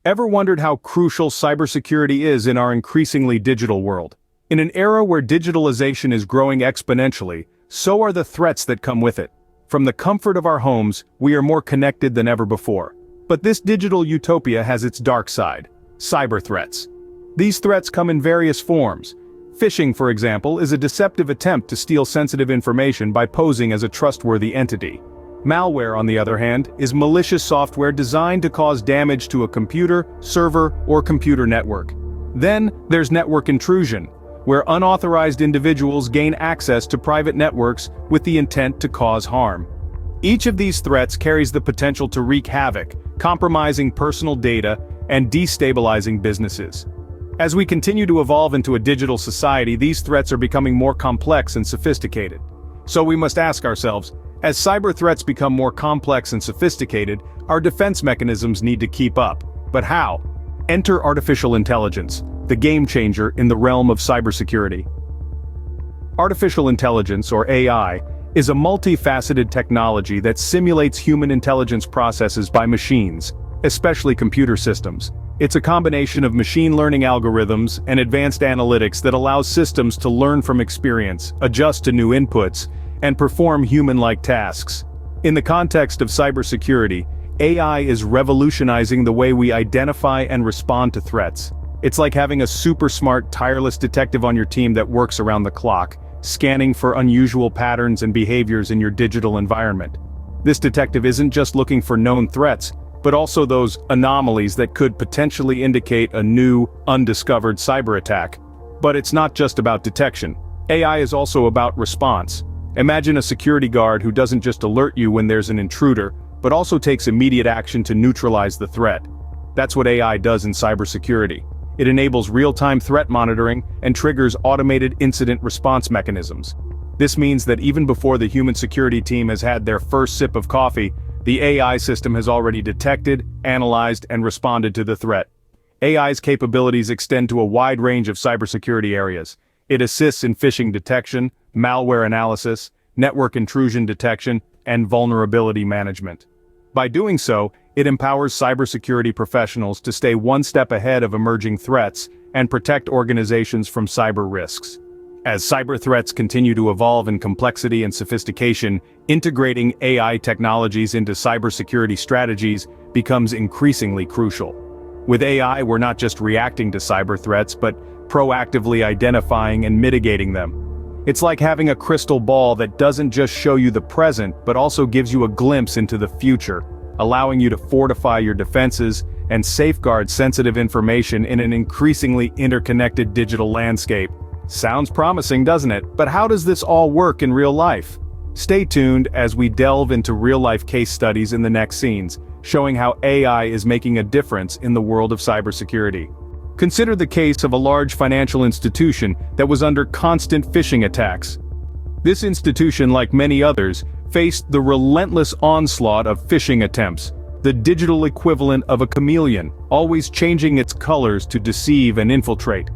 Ever wondered how crucial cybersecurity is in our increasingly digital world? In an era where digitalization is growing exponentially, so are the threats that come with it. From the comfort of our homes, we are more connected than ever before. But this digital utopia has its dark side: cyber threats. These threats come in various forms. Phishing, for example, is a deceptive attempt to steal sensitive information by posing as a trustworthy entity. Malware, on the other hand, is malicious software designed to cause damage to a computer, server, or computer network. Then, there's network intrusion, where unauthorized individuals gain access to private networks with the intent to cause harm. Each of these threats carries the potential to wreak havoc, compromising personal data and destabilizing businesses. As we continue to evolve into a digital society, these threats are becoming more complex and sophisticated. So we must ask ourselves, as cyber threats become more complex and sophisticated, our defense mechanisms need to keep up. But how? Enter artificial intelligence, the game changer in the realm of cybersecurity. Artificial intelligence, or AI, is a multifaceted technology that simulates human intelligence processes by machines, especially computer systems. It's a combination of machine learning algorithms and advanced analytics that allows systems to learn from experience, adjust to new inputs, and perform human-like tasks. In the context of cybersecurity, AI is revolutionizing the way we identify and respond to threats. It's like having a super smart, tireless detective on your team that works around the clock, scanning for unusual patterns and behaviors in your digital environment. This detective isn't just looking for known threats, but also those anomalies that could potentially indicate a new, undiscovered cyber attack. But it's not just about detection. AI is also about response. Imagine a security guard who doesn't just alert you when there's an intruder, but also takes immediate action to neutralize the threat. That's what AI does in cybersecurity. It enables real-time threat monitoring and triggers automated incident response mechanisms. This means that even before the human security team has had their first sip of coffee, the AI system has already detected, analyzed, and responded to the threat. AI's capabilities extend to a wide range of cybersecurity areas. It assists in phishing detection, malware analysis, network intrusion detection, and vulnerability management. By doing so, it empowers cybersecurity professionals to stay one step ahead of emerging threats and protect organizations from cyber risks. As cyber threats continue to evolve in complexity and sophistication, integrating AI technologies into cybersecurity strategies becomes increasingly crucial. With AI, we're not just reacting to cyber threats, but proactively identifying and mitigating them. It's like having a crystal ball that doesn't just show you the present, but also gives you a glimpse into the future, allowing you to fortify your defenses and safeguard sensitive information in an increasingly interconnected digital landscape. Sounds promising, doesn't it? But how does this all work in real life? Stay tuned as we delve into real-life case studies in the next scenes, showing how AI is making a difference in the world of cybersecurity. Consider the case of a large financial institution that was under constant phishing attacks. This institution, like many others, faced the relentless onslaught of phishing attempts, the digital equivalent of a chameleon, always changing its colors to deceive and infiltrate.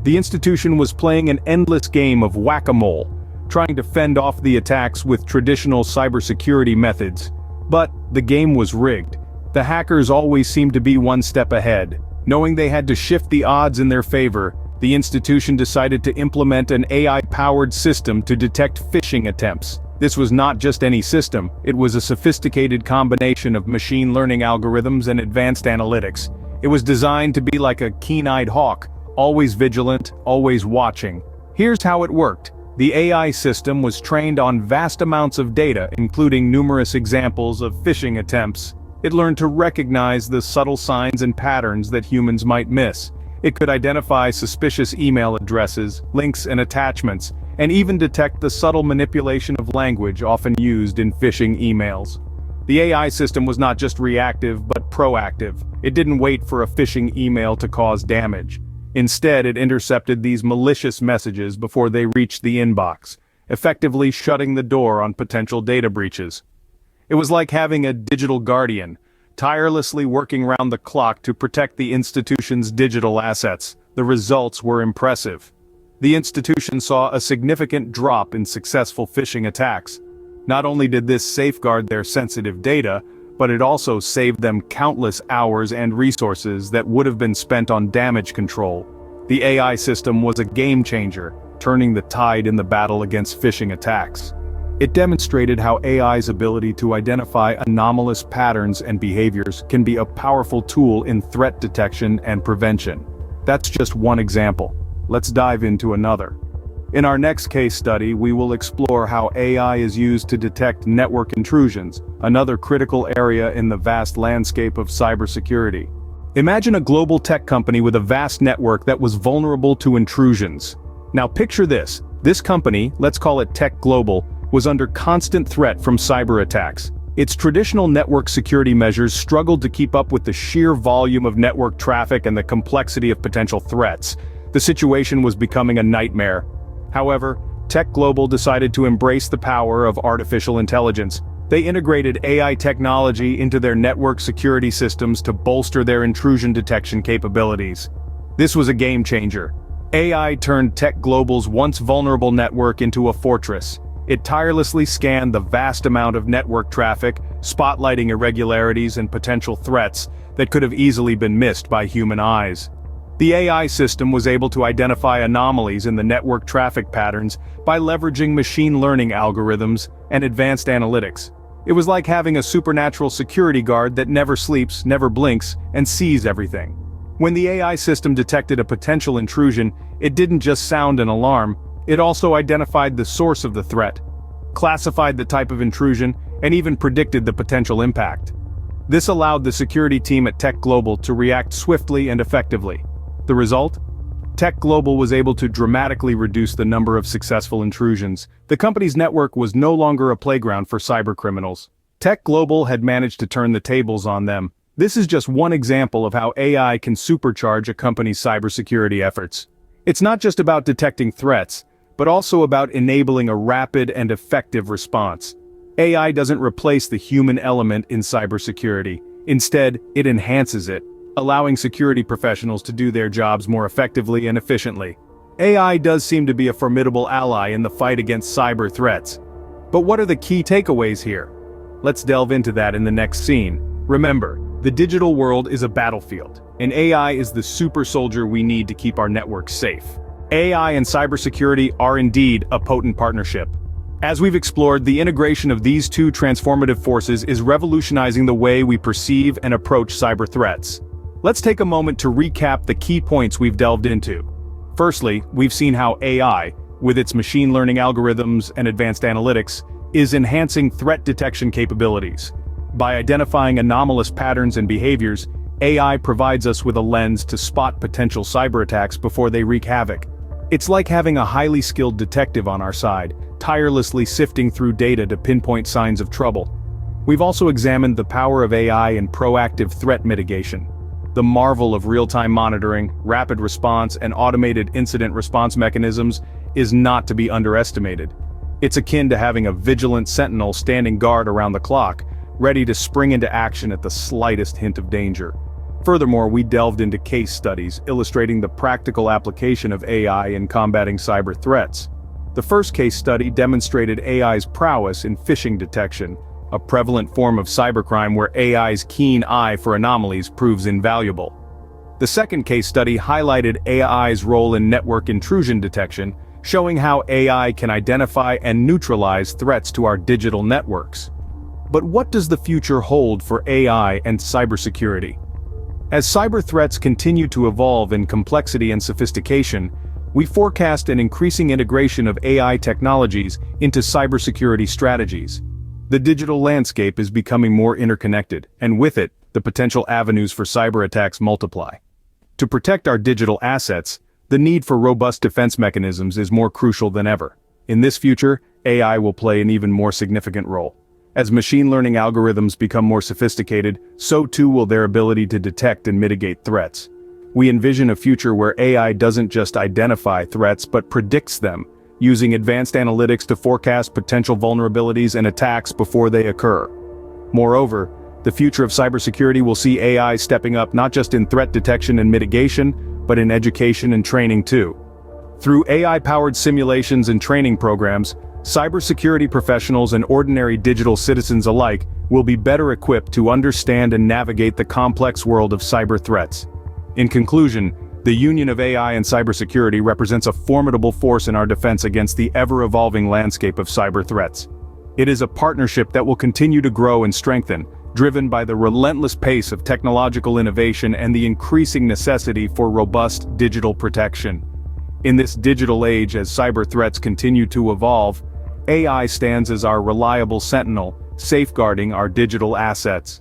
The institution was playing an endless game of whack-a-mole, trying to fend off the attacks with traditional cybersecurity methods. But the game was rigged. The hackers always seemed to be one step ahead. Knowing they had to shift the odds in their favor, the institution decided to implement an AI-powered system to detect phishing attempts. This was not just any system, it was a sophisticated combination of machine learning algorithms and advanced analytics. It was designed to be like a keen-eyed hawk, always vigilant, always watching. Here's how it worked. The AI system was trained on vast amounts of data, including numerous examples of phishing attempts. It learned to recognize the subtle signs and patterns that humans might miss. It could identify suspicious email addresses, links and attachments, and even detect the subtle manipulation of language often used in phishing emails. The AI system was not just reactive but proactive. It didn't wait for a phishing email to cause damage. Instead, it intercepted these malicious messages before they reached the inbox, effectively shutting the door on potential data breaches. It was like having a digital guardian, tirelessly working round the clock to protect the institution's digital assets. The results were impressive. The institution saw a significant drop in successful phishing attacks. Not only did this safeguard their sensitive data, but it also saved them countless hours and resources that would have been spent on damage control. The AI system was a game changer, turning the tide in the battle against phishing attacks. It demonstrated how AI's ability to identify anomalous patterns and behaviors can be a powerful tool in threat detection and prevention. That's just one example. Let's dive into another. In our next case study, we will explore how AI is used to detect network intrusions, another critical area in the vast landscape of cybersecurity. Imagine a global tech company with a vast network that was vulnerable to intrusions. Now picture this. This company, let's call it Tech Global, was under constant threat from cyber attacks. Its traditional network security measures struggled to keep up with the sheer volume of network traffic and the complexity of potential threats. The situation was becoming a nightmare. However, Tech Global decided to embrace the power of artificial intelligence. They integrated AI technology into their network security systems to bolster their intrusion detection capabilities. This was a game changer. AI turned Tech Global's once vulnerable network into a fortress. It tirelessly scanned the vast amount of network traffic, spotlighting irregularities and potential threats that could have easily been missed by human eyes. The AI system was able to identify anomalies in the network traffic patterns by leveraging machine learning algorithms and advanced analytics. It was like having a supernatural security guard that never sleeps, never blinks, and sees everything. When the AI system detected a potential intrusion, it didn't just sound an alarm, it also identified the source of the threat, classified the type of intrusion, and even predicted the potential impact. This allowed the security team at Tech Global to react swiftly and effectively. The result? Tech Global was able to dramatically reduce the number of successful intrusions. The company's network was no longer a playground for cybercriminals. Tech Global had managed to turn the tables on them. This is just one example of how AI can supercharge a company's cybersecurity efforts. It's not just about detecting threats, but also about enabling a rapid and effective response. AI doesn't replace the human element in cybersecurity. Instead, it enhances it, allowing security professionals to do their jobs more effectively and efficiently. AI does seem to be a formidable ally in the fight against cyber threats. But what are the key takeaways here? Let's delve into that in the next scene. Remember, the digital world is a battlefield, and AI is the super soldier we need to keep our networks safe. AI and cybersecurity are indeed a potent partnership. As we've explored, the integration of these two transformative forces is revolutionizing the way we perceive and approach cyber threats. Let's take a moment to recap the key points we've delved into. Firstly, we've seen how AI, with its machine learning algorithms and advanced analytics, is enhancing threat detection capabilities. By identifying anomalous patterns and behaviors, AI provides us with a lens to spot potential cyber attacks before they wreak havoc. It's like having a highly skilled detective on our side, tirelessly sifting through data to pinpoint signs of trouble. We've also examined the power of AI in proactive threat mitigation. The marvel of real-time monitoring, rapid response, and automated incident response mechanisms is not to be underestimated. It's akin to having a vigilant sentinel standing guard around the clock, ready to spring into action at the slightest hint of danger. Furthermore, we delved into case studies illustrating the practical application of AI in combating cyber threats. The first case study demonstrated AI's prowess in phishing detection, a prevalent form of cybercrime where AI's keen eye for anomalies proves invaluable. The second case study highlighted AI's role in network intrusion detection, showing how AI can identify and neutralize threats to our digital networks. But what does the future hold for AI and cybersecurity? As cyber threats continue to evolve in complexity and sophistication, we forecast an increasing integration of AI technologies into cybersecurity strategies. The digital landscape is becoming more interconnected, and with it, the potential avenues for cyber attacks multiply. To protect our digital assets, the need for robust defense mechanisms is more crucial than ever. In this future, AI will play an even more significant role. As machine learning algorithms become more sophisticated, so too will their ability to detect and mitigate threats. We envision a future where AI doesn't just identify threats but predicts them, using advanced analytics to forecast potential vulnerabilities and attacks before they occur. Moreover, the future of cybersecurity will see AI stepping up not just in threat detection and mitigation, but in education and training too. Through AI-powered simulations and training programs, Cybersecurity professionals and ordinary digital citizens alike will be better equipped to understand and navigate the complex world of cyber threats. In conclusion, the union of AI and cybersecurity represents a formidable force in our defense against the ever-evolving landscape of cyber threats. It is a partnership that will continue to grow and strengthen, driven by the relentless pace of technological innovation and the increasing necessity for robust digital protection. In this digital age, as cyber threats continue to evolve, AI stands as our reliable sentinel, safeguarding our digital assets.